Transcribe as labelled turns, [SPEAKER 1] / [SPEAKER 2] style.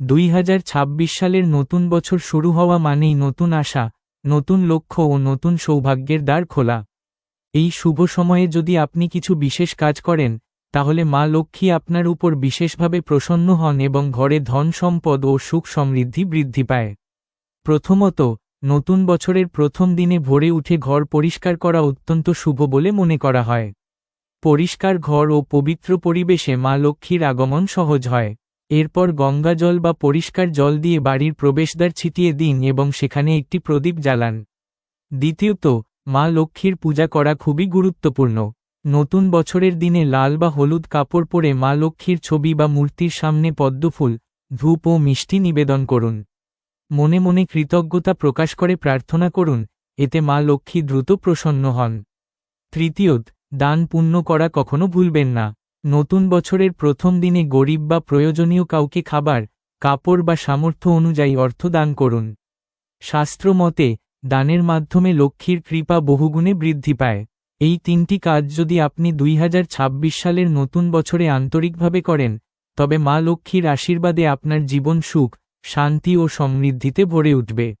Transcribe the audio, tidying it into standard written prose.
[SPEAKER 1] 2026 সালের নতুন বছর শুরু হওয়া মানেই নতুন আশা, নতুন লক্ষ্য ও নতুন সৌভাগ্যের দ্বার খোলা। এই শুভ সময়ে যদি আপনি কিছু বিশেষ কাজ করেন, তাহলে মা লক্ষ্মী আপনার উপর বিশেষভাবে প্রসন্ন হন এবং ঘরে ধন সম্পদ ও সুখ সমৃদ্ধি বৃদ্ধি পায়। প্রথমত, নতুন বছরের প্রথম দিনে ভোরে উঠে ঘর পরিষ্কার করা অত্যন্ত শুভ বলে মনে করা হয়। পরিষ্কার ঘর ও পবিত্র পরিবেশে মা লক্ষ্মীর আগমন সহজ হয়। এরপর গঙ্গা জল বা পরিষ্কার জল দিয়ে বাড়ির প্রবেশদ্বার ছিটিয়ে দিন এবং সেখানে একটি প্রদীপ জ্বালান। দ্বিতীয়ত, মা লক্ষ্মীর পূজা করা খুবই গুরুত্বপূর্ণ। নতুন বছরের দিনে লাল বা হলুদ কাপড় পরে মা লক্ষ্মীর ছবি বা মূর্তির সামনে পদ্মফুল, ধূপ ও মিষ্টি নিবেদন করুন। মনে মনে কৃতজ্ঞতা প্রকাশ করে প্রার্থনা করুন, এতে মা লক্ষ্মী দ্রুত প্রসন্ন হন। তৃতীয়ত, দান পুণ্য করা কখনো ভুলবেন না। নতুন বছরের প্রথম দিনে গরিব বা প্রয়োজনীয় কাউকে খাবার, কাপড় বা সামর্থ্য অনুযায়ী অর্থ দান করুন। শাস্ত্র মতে, দানের মাধ্যমে লক্ষ্মীর কৃপা বহুগুণে বৃদ্ধি পায়। এই তিনটি কাজ যদি আপনি 2026 সালের নতুন বছরে আন্তরিকভাবে করেন, তবে মা লক্ষ্মীর আশীর্বাদে আপনার জীবন সুখ, শান্তি ও সমৃদ্ধিতে ভরে উঠবে।